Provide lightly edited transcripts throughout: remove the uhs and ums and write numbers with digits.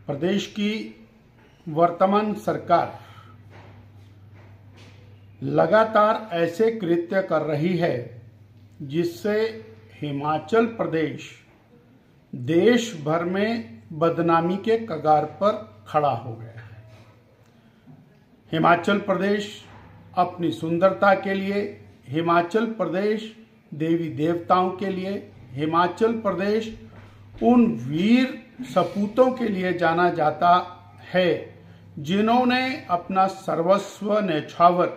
प्रदेश की वर्तमान सरकार लगातार ऐसे कृत्य कर रही है जिससे हिमाचल प्रदेश देश भर में बदनामी के कगार पर खड़ा हो गया है। हिमाचल प्रदेश अपनी सुंदरता के लिए, हिमाचल प्रदेश देवी देवताओं के लिए, हिमाचल प्रदेश उन वीर सपूतों के लिए जाना जाता है जिन्होंने अपना सर्वस्व न्यौछावर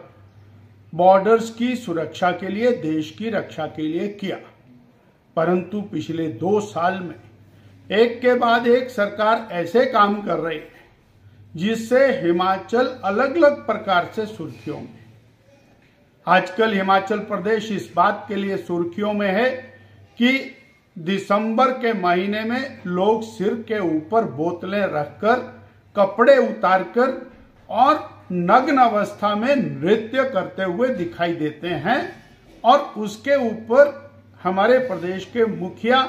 बॉर्डर्स की सुरक्षा के लिए, देश की रक्षा के लिए किया। परंतु पिछले 2 साल में एक के बाद एक सरकार ऐसे काम कर रही है जिससे हिमाचल अलग अलग प्रकार से सुर्खियों में। आजकल हिमाचल प्रदेश इस बात के लिए सुर्खियों में है कि दिसंबर के महीने में लोग सिर के ऊपर बोतलें रखकर, कपड़े उतारकर और नग्न अवस्था में नृत्य करते हुए दिखाई देते हैं। और उसके ऊपर हमारे प्रदेश के मुखिया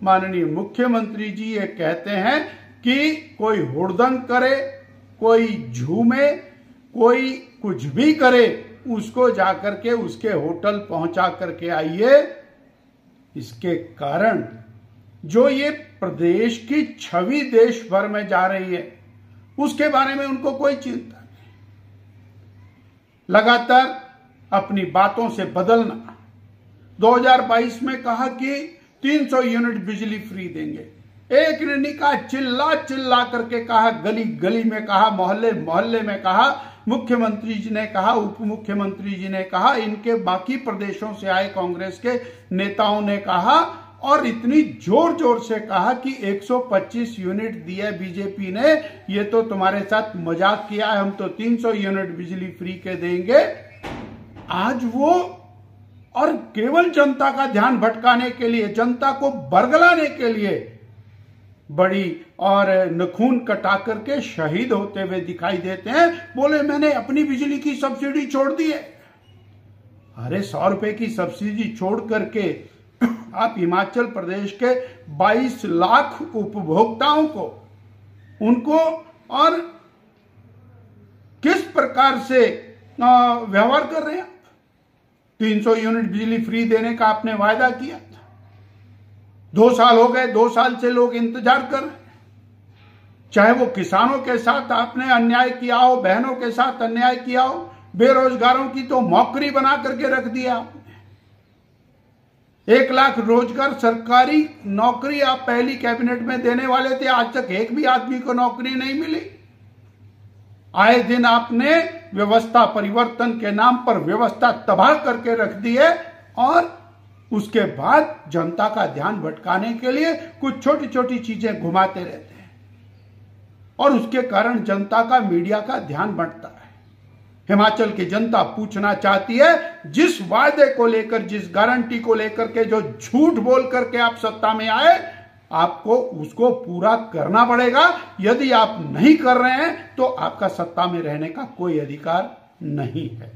माननीय मुख्यमंत्री जी ये कहते हैं कि कोई हुड़दंग करे, कोई झूमे, कोई कुछ भी करे, उसको जाकर के उसके होटल पहुंचा करके आइए। इसके कारण जो ये प्रदेश की छवि देश भर में जा रही है उसके बारे में उनको कोई चिंता नहीं। लगातार अपनी बातों से बदलना। 2022 में कहा कि 300 यूनिट बिजली फ्री देंगे, एक ने नहीं कहा, चिल्ला चिल्ला करके कहा, गली गली में कहा, मोहल्ले मोहल्ले में कहा, मुख्यमंत्री जी ने कहा, उप मुख्यमंत्री जी ने कहा, इनके बाकी प्रदेशों से आए कांग्रेस के नेताओं ने कहा और इतनी जोर जोर से कहा कि 125 यूनिट दिए बीजेपी ने, ये तो तुम्हारे साथ मजाक किया है, हम तो 300 यूनिट बिजली फ्री के देंगे। आज वो और केवल जनता का ध्यान भटकाने के लिए, जनता को बरगलाने के लिए बड़ी और नखून कटा करके शहीद होते हुए दिखाई देते हैं। बोले मैंने अपनी बिजली की सब्सिडी छोड़ दी है। अरे 100 रुपए की सब्सिडी छोड़ करके आप हिमाचल प्रदेश के 22 लाख उपभोक्ताओं को, उनको और किस प्रकार से व्यवहार कर रहे हैं। 300 यूनिट बिजली फ्री देने का आपने वायदा किया, 2 साल हो गए, 2 साल से लोग इंतजार कर रहे हैं। चाहे वो किसानों के साथ आपने अन्याय किया हो, बहनों के साथ अन्याय किया हो, बेरोजगारों की तो मौकरी बना करके रख दिया आपने। 1 लाख रोजगार सरकारी नौकरी आप पहली कैबिनेट में देने वाले थे, आज तक एक भी आदमी को नौकरी नहीं मिली। आए दिन आपने व्यवस्था परिवर्तन के नाम पर व्यवस्था तबाह करके रख दी है और उसके बाद जनता का ध्यान भटकाने के लिए कुछ छोटी छोटी चीजें घुमाते रहते हैं और उसके कारण जनता का, मीडिया का ध्यान भटकता है। हिमाचल की जनता पूछना चाहती है, जिस वायदे को लेकर, जिस गारंटी को लेकर के जो झूठ बोल करके आप सत्ता में आए, आपको उसको पूरा करना पड़ेगा। यदि आप नहीं कर रहे हैं तो आपका सत्ता में रहने का कोई अधिकार नहीं है।